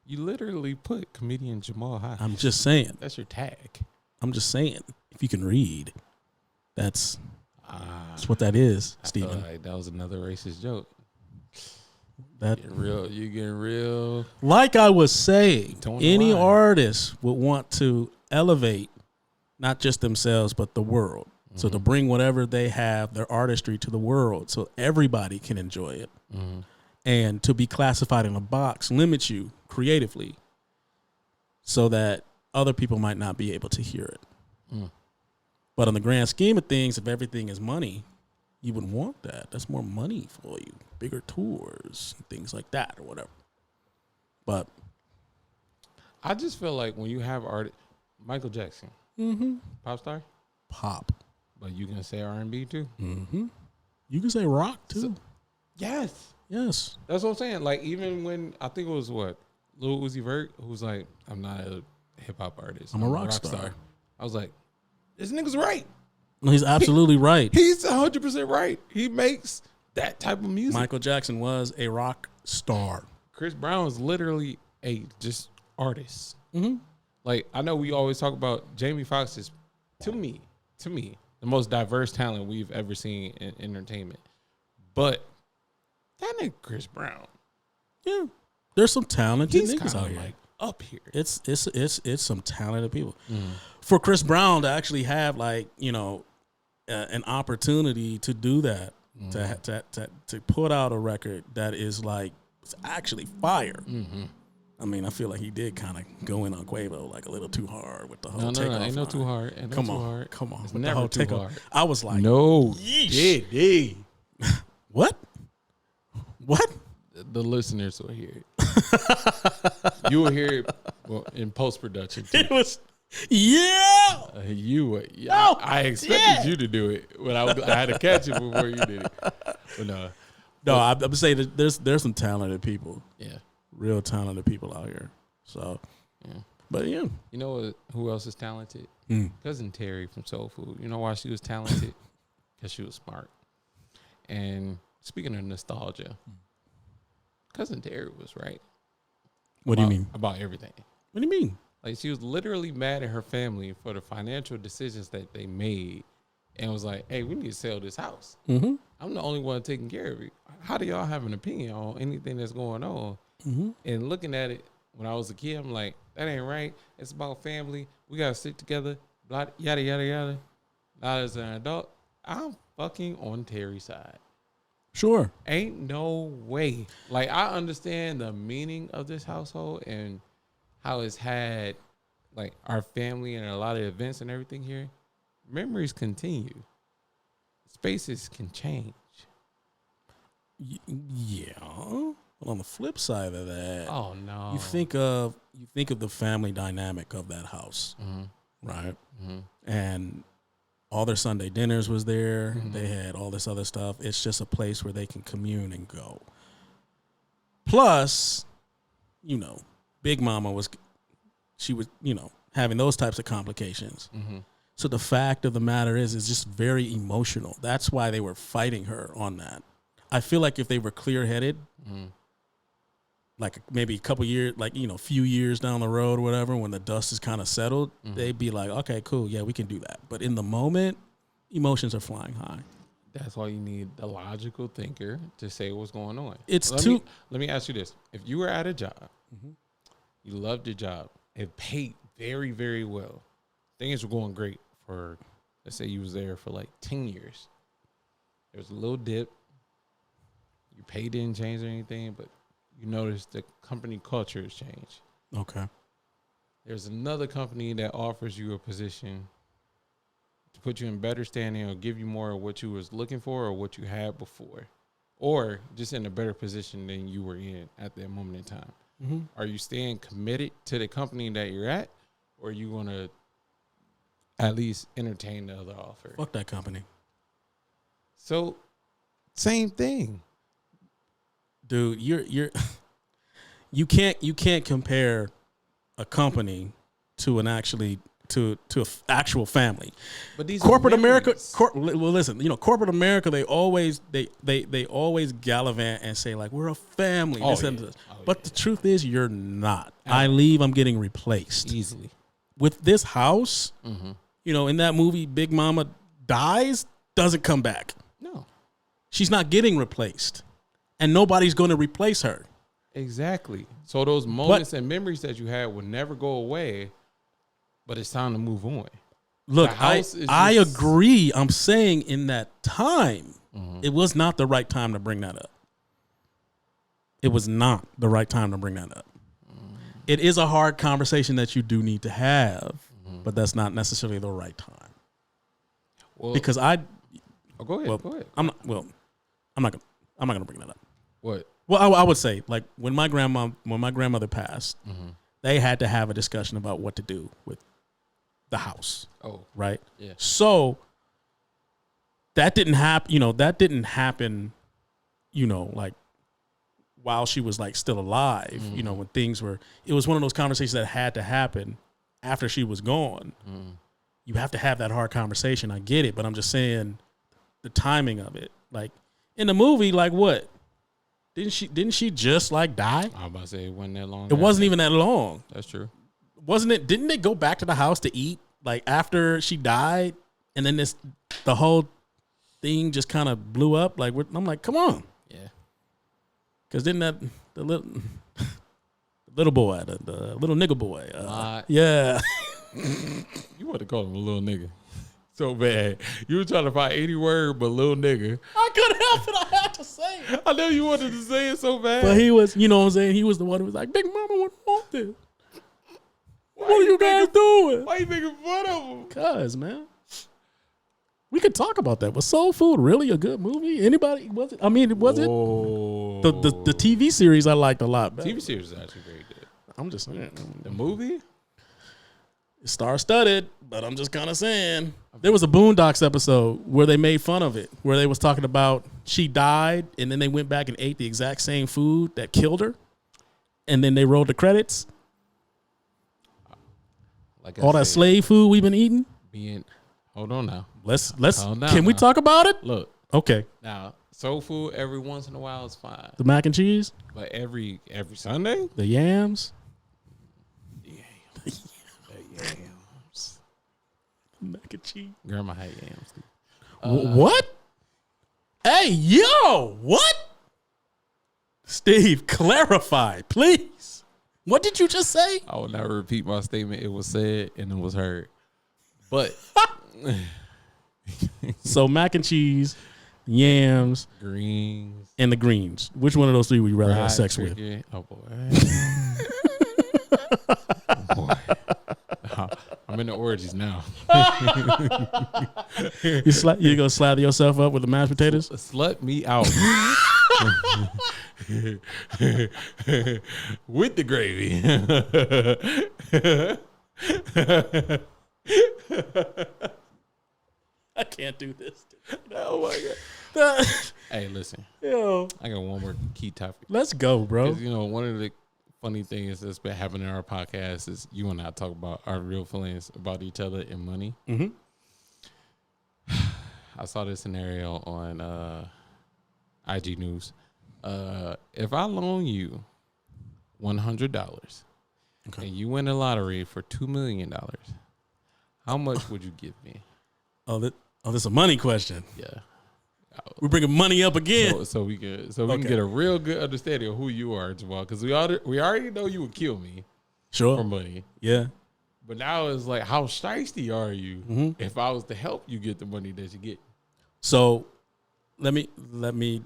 You literally put comedian Jamal High. I'm just saying. That's your tag. I'm just saying. If you can read, that's what that is, Stephen. Like that was another racist joke. That you getting real. Like I was saying, any artist would want to elevate not just themselves but the world. So to bring whatever they have, their artistry, to the world, so everybody can enjoy it. And to be classified in a box limits you creatively, so that other people might not be able to hear it. But on the grand scheme of things, if everything is money, you wouldn't want that. That's more money for you. Bigger tours, things like that or whatever. But I just feel like when you have Michael Jackson, pop star? Pop. But you can say R&B too? You can say rock too. Yes. Yes. That's what I'm saying. Like, even when, I think it was Lil Uzi Vert, who's like, I'm not a hip-hop artist. I'm a rock star. I was like, this nigga's right. No, he's absolutely right. He's 100% right. He makes that type of music. Michael Jackson was a rock star. Chris Brown is literally a just artist. Like, I know we always talk about Jamie Foxx is, to me, the most diverse talent we've ever seen in entertainment. But that nigga Chris Brown, yeah, there's some talented he's niggas out here. like up here. It's some talented people. For Chris Brown to actually have an opportunity to do that, to put out a record that is like it's actually fire. I mean, I feel like he did kind of go in on Quavo like a little too hard with the whole takeoff. No, ain't no too hard. Come on. It's never too hard. I was like, no, yeesh. What? The listeners will hear it. You will hear it in post production too. It was, I expected you to do it when I had to catch it before you did it. But no, I'm saying that there's some talented people. Yeah, real talented people out here. So, but yeah, you know who else is talented? Cousin Terry from Soul Food. You know why she was talented? Because she was smart. And speaking of nostalgia, Cousin Terry was right. What do you mean? About everything. What do you mean? Like, she was literally mad at her family for the financial decisions that they made and was like, hey, we need to sell this house. I'm the only one taking care of it. How do y'all have an opinion on anything that's going on? And looking at it when I was a kid, I'm like, that ain't right. It's about family. We got to stick together. Blah, yada, yada, yada. Now, as an adult, I'm fucking on Terry's side. Sure. Ain't no way. Like, I understand the meaning of this household and how it's had, like, our family and a lot of events and everything here. Memories continue. Spaces can change. Yeah. But on the flip side of that, oh no, you think of the family dynamic of that house, right? And all their Sunday dinners was there. They had all this other stuff. It's just a place where they can commune and go. Plus, Big Mama was having those types of complications. So the fact of the matter is, it's just very emotional. That's why they were fighting her on that. I feel like if they were clear-headed, like maybe a couple years, few years down the road or whatever, when the dust is kind of settled, they'd be like, okay, cool, yeah, we can do that. But in the moment, emotions are flying high. That's why you need a logical thinker to say what's going on. Let me ask you this. If you were at a job, you loved your job, it paid very, very well, things were going great for, let's say you was there for like 10 years. There was a little dip. Your pay didn't change or anything, but you notice the company culture has changed. Okay. There's another company that offers you a position to put you in better standing or give you more of what you was looking for or what you had before, or just in a better position than you were in at that moment in time. Mm-hmm. Are you staying committed to the company that you're at, or are you going to at least entertain the other offer? Fuck that company. So, same thing. Dude, you can't compare a company to an actually to an actual family. But these corporate are America. memories. Well, listen, corporate America. They always gallivant and say like we're a family. Oh, this yeah. and this. Oh, But yeah. the truth is, you're not. I leave, I'm getting replaced Easily. with this house. Mm-hmm. In that movie, Big Mama dies, doesn't come back. No. She's not getting replaced, and nobody's going to replace her. Exactly. So those moments and memories that you had will never go away, but it's time to move on. Look, The house is I just- agree. I'm saying in that time, Mm-hmm. it was not the right time to bring that up. It was not the right time to bring that up. It is a hard conversation that you do need to have, but that's not necessarily the right time. Well, Because go ahead. well, Go ahead. I'm not gonna bring that up. What? Well, I would say like when my grandmother passed, they had to have a discussion about what to do with the house, Oh, right? yeah. So that didn't happen. That didn't happen. Like while she was like still alive. When things were, it was one of those conversations that had to happen after she was gone. You have to have that hard conversation. I get it, but I'm just saying the timing of it. Like in the movie, like what? Didn't she just like die? I was about to say it wasn't that long. It wasn't even that long. That's true. Wasn't it? Didn't they go back to the house to eat like after she died? And then the whole thing just kind of blew up. Like I'm like, come on. Yeah. Because then the little boy, the little nigga boy. Yeah. You want to call him a little nigga so bad. You were trying to find any word but little nigga. I couldn't help it. I had to say it. I know you wanted to say it so bad. But he was, what I'm saying? He was the one who was like, Big Mama wouldn't want this. What are you guys doing? Why you making fun of him? Cuz, man. We could talk about that. Was Soul Food really a good movie? Anybody? Was it? I mean, was it? Oh. The TV series I liked a lot. Better. TV series is actually very good. I'm just saying. The movie? It's star-studded, but I'm just kind of saying. There was a Boondocks episode where they made fun of it, where they was talking about she died, and then they went back and ate the exact same food that killed her, and then they rolled the credits. Like All that slave food we've been eating. Hold on now. Let's. Calm down Can we now. talk about it? Look, Okay. now soul food every once in a while is fine, The mac and cheese, but every Sunday, the yams, the yams. mac and cheese. Grandma had yams. What? Hey, yo, what? Steve, clarify, please. What did you just say? I will never repeat my statement. It was said and it was heard. But So mac and cheese, yams, greens, and the greens. Which one of those three would you rather have fried sex with? chicken. Oh boy. Oh, boy. I'm in the orgies now. You gonna slather yourself up with the mashed potatoes? Slut me out. With the gravy. I can't do this. Oh my God. Hey, listen. Yo, I got one more key topic. let's go, bro. 'Cause, one of the funny things that's been happening in our podcast is you and I talk about our real feelings about each other and money. Mhm. I saw this scenario on IG News. If I loan you $100 and you win the lottery for $2 million, how much would you give me? This is a money question. Yeah. We're bringing money up again. So we can Okay. get a real good understanding of who you are, Jamal, because we already know you would kill me Sure. for money. Yeah. But now it's like, how shiesty are you? Mm-hmm. If I was to help you get the money that you get. So let me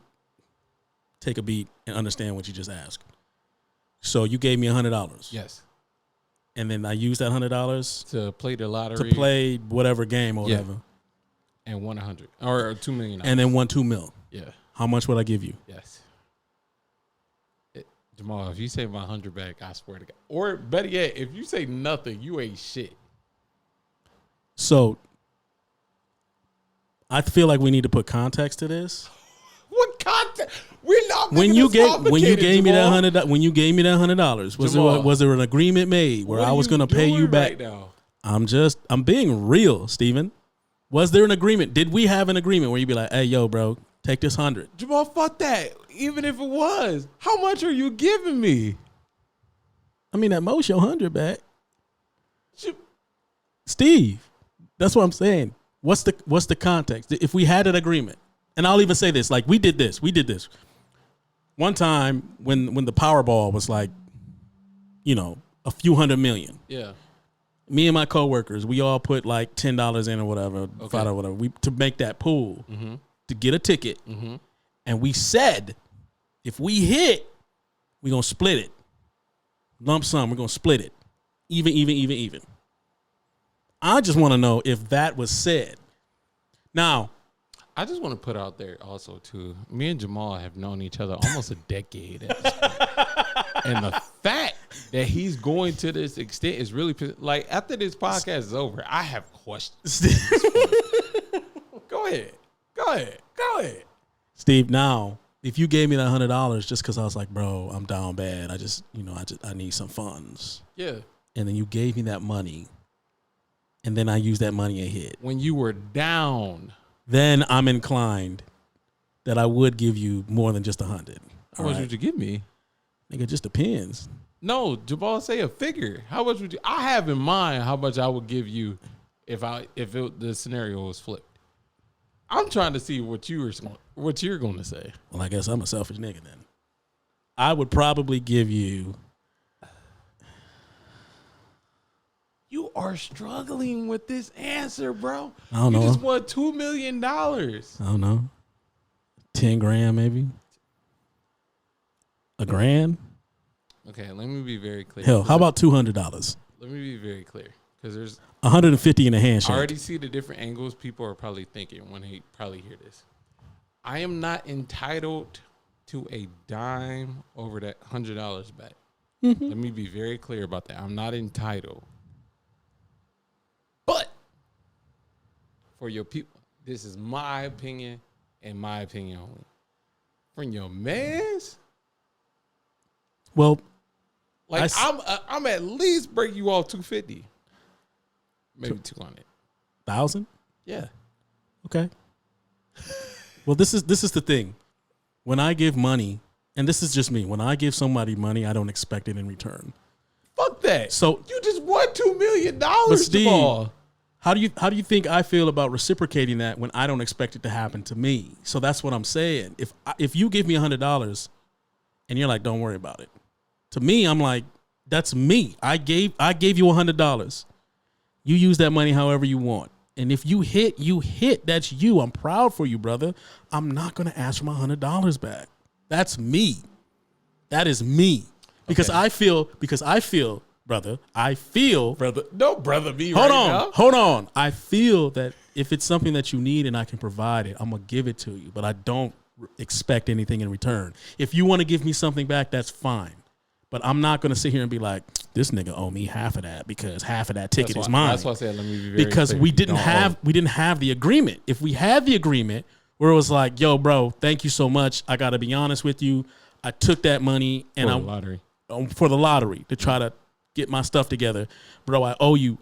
take a beat and understand what you just asked. So you gave me $100. Yes. And then I used that $100 To play the lottery. to play whatever game or whatever. And won 100 or $2 million. And then won $2 million. Yeah. How much would I give you? Yes. Jamal, if you say my 100 back, I swear to God. Or better yet, if you say nothing, you ain't shit. So I feel like we need to put context to this. What context? We're not When you gave me that $100, was there an agreement made where I was going to pay you back? Right now? I'm being real, Steven. Was there an agreement? Did we have an agreement where you'd be like, hey, yo, bro, take this 100? Jamal, fuck that. Even if it was, how much are you giving me? I mean, at most, your 100 back. Steve, that's what I'm saying. What's the context? If we had an agreement, and I'll even say this, like we did this. One time when the Powerball was like, a few $100 million. Yeah. Me and my coworkers, we all put like $10 in or whatever, $5 or whatever, to make that pool to get a ticket. Mm-hmm. And we said, if we hit, we're going to split it. Lump sum, we're going to split it. Even. I just want to know if that was said. Now, I just want to put out there also, too, me and Jamal have known each other almost a decade at this point. And the fact that he's going to this extent is really, like, after this podcast is over, I have questions. Go ahead. Steve, now, if you gave me that $100 just because I was like, bro, I'm down bad. I need some funds. Yeah. And then you gave me that money. And then I used that money and hit. When you were down. Then I'm inclined that I would give you more than just 100. How much would you give me? Nigga, it just depends. No, Jabal, say a figure. How much would you? I have in mind how much I would give you if the scenario was flipped. I'm trying to see what you're going to say. Well, I guess I'm a selfish nigga then. I would probably give you. You are struggling with this answer, bro. I don't know. You just won $2 million. I don't know. 10 grand, maybe. A grand? Okay, let me be very clear. Hell, how about $200? Let me be very clear, because there's 150 in a handshake. I already see the different angles people are probably thinking when they probably hear this. I am not entitled to a dime over that $100 back. Mm-hmm. Let me be very clear about that. I'm not entitled. But for your people, this is my opinion and my opinion only. From your mans, well, like I'm at least break you off 250, maybe 200. 1,000? Yeah. Okay. Well, this is the thing. When I give money, and this is just me, when I give somebody money, I don't expect it in return. Fuck that. So you just won $2 million, but Steve, Jamal. How do you think I feel about reciprocating that when I don't expect it to happen to me? So that's what I'm saying. If you give me $100 and you're like, don't worry about it. To me, I'm like, that's me. I gave you $100. You use that money however you want. And if you hit, you hit. That's you. I'm proud for you, brother. I'm not going to ask for my $100 back. That's me. That is me. Because I feel, brother. No, brother, me hold right on, now. Hold on. I feel that if it's something that you need and I can provide it, I'm going to give it to you. But I don't expect anything in return. If you want to give me something back, that's fine. But I'm not going to sit here and be like, this nigga owe me half of that because half of that ticket is mine. That's why I said let me be very because clear. we didn't have the agreement. If we had the agreement where it was like, yo, bro, thank you so much. I got to be honest with you. I took that money and for the lottery to try to get my stuff together. Bro, I owe you.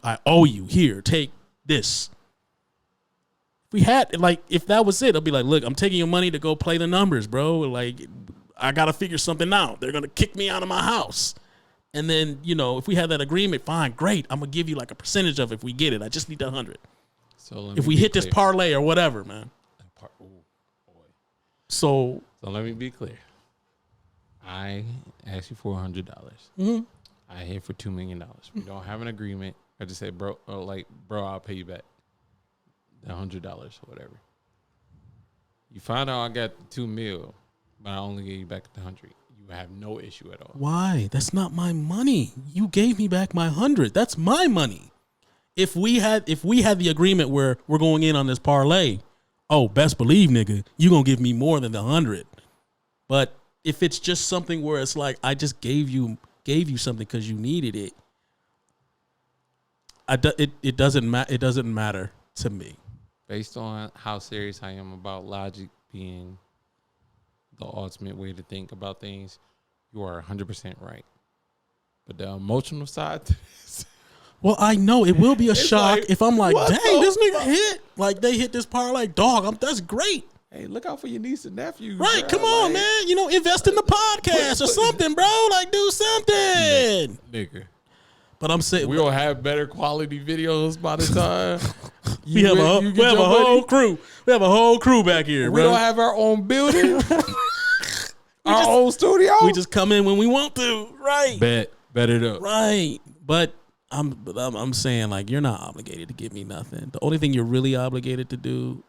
Here, take this. We had, like, if that was it, I'd be like, look, I'm taking your money to go play the numbers, bro. Like, I got to figure something out. They're going to kick me out of my house. And then, if we had that agreement, fine, great. I'm going to give you like a percentage of it if we get it. I just need that 100. So if we hit this parlay or whatever, man. So let me be clear. I asked you for $100. Mm-hmm. I hit for $2 million. We don't have an agreement. I just say, bro, bro, I'll pay you back the $100 or whatever. You find out I got the $2 million, but I only gave you back the 100. You have no issue at all. Why? That's not my money. You gave me back my 100. That's my money. If we had the agreement where we're going in on this parlay, oh, best believe, nigga, you gonna give me more than the 100. But if it's just something where it's like I just gave you something because you needed it, it doesn't matter to me. Based on how serious I am about logic being the ultimate way to think about things, you are 100% right. But the emotional side to this, well, I know it will be a shock if I'm like, dang, this nigga hit. Like, they hit this parlay. Dog, that's great. hey, look out for your niece and nephew. Right, bro. come on, man. You know, invest in the podcast or something, bro. Like, do something. Nigga. But I'm saying we'll have better quality videos by the time. we have a whole crew. We have a whole crew back here, we bro. don't have our own building. Our own studio. We just come in when we want to. Right. Bet it up. Right. But I'm saying, like, you're not obligated to give me nothing. The only thing you're really obligated to do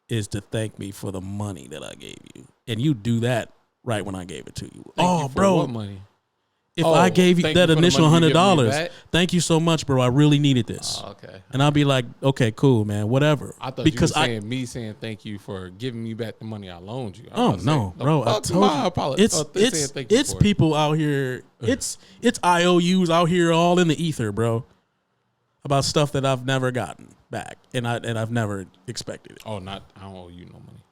is to thank me for the money that I gave you. And you do that right when I gave it to you. Thank you for bro. What money? If I gave you that initial $100, thank you so much, bro. I really needed this. Oh, okay. And I'll be like, okay, cool, man, whatever. I thought you were saying thank you for giving me back the money I loaned you. Oh no, bro! I told you, it's people out here. It's IOUs out here all in the ether, bro, about stuff that I've never gotten back, and I've never expected it. Oh, I don't owe you no money.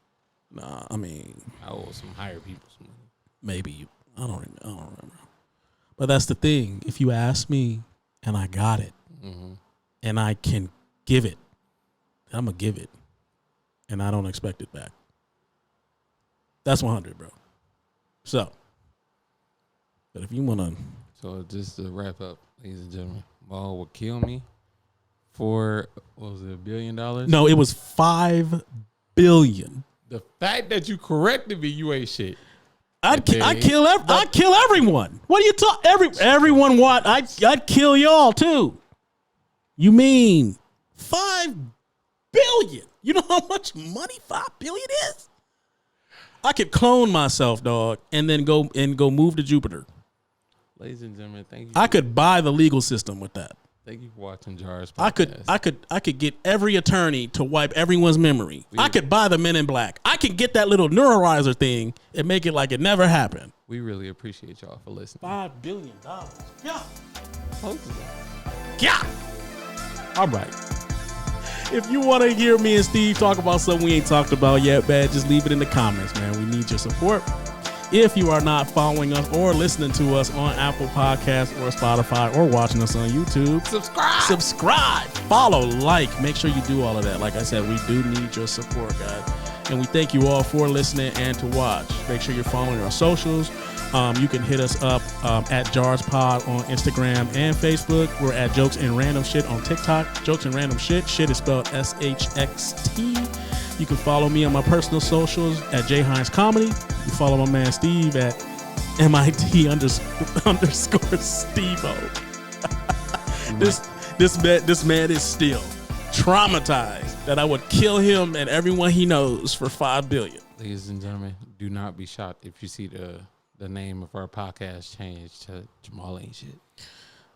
Nah, I mean, I owe some higher people some money. Maybe I don't remember. But that's the thing. If you ask me and I got it and I can give it, I'm going to give it. And I don't expect it back. That's 100, bro. So, but if you want to. So just to wrap up, ladies and gentlemen, Maul would kill me for, what was it, $1 billion? No, it was $5 billion. The fact that you corrected me, you ain't shit. I'd kill everyone. What are you talking? Everyone what? I'd kill y'all too. You mean $5 billion? You know how much money $5 billion is? I could clone myself, dog, and then go move to Jupiter. Ladies and gentlemen, thank you. I could buy the legal system with that. Thank you for watching Jars Podcast. I could get every attorney to wipe everyone's memory. I could buy the Men in Black. I could get that little neuralizer thing and make it like it never happened. We really appreciate y'all for listening. $5 billion. Yeah. Close to that. Yeah. All right. If you want to hear me and Steve talk about something we ain't talked about yet, man, just leave it in the comments, man. We need your support. If you are not following us or listening to us on Apple Podcasts or Spotify or watching us on YouTube, subscribe, follow, like, make sure you do all of that. Like I said, we do need your support, guys. And we thank you all for listening and to watch. Make sure you're following our socials. You can hit us up at JarsPod on Instagram and Facebook. We're at Jokes and Random Shit on TikTok. Jokes and Random Shit. Shit is spelled SHXT. You can follow me on my personal socials at J Hines Comedy. You follow my man Steve at MIT _ Steve-O. This man is still traumatized that I would kill him and everyone he knows for $5 billion. Ladies and gentlemen, do not be shocked if you see the name of our podcast changed to Jamal Ain't Shit.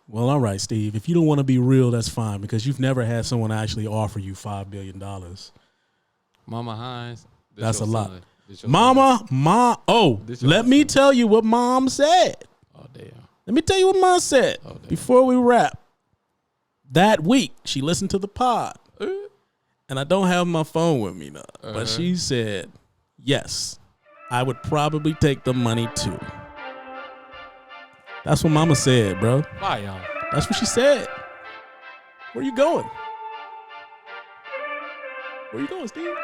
Well, all right, Steve. If you don't want to be real, that's fine, because you've never had someone actually offer you $5 billion. Mama Hines. That's a lot. Let me tell you what Mom said. Oh, damn. Let me tell you what Mom said before we wrap. That week, she listened to the pod. And I don't have my phone with me now. But she said, yes, I would probably take the money too. That's what Mama said, bro. Bye, y'all. That's what she said. Where you going? Where you going, Steve?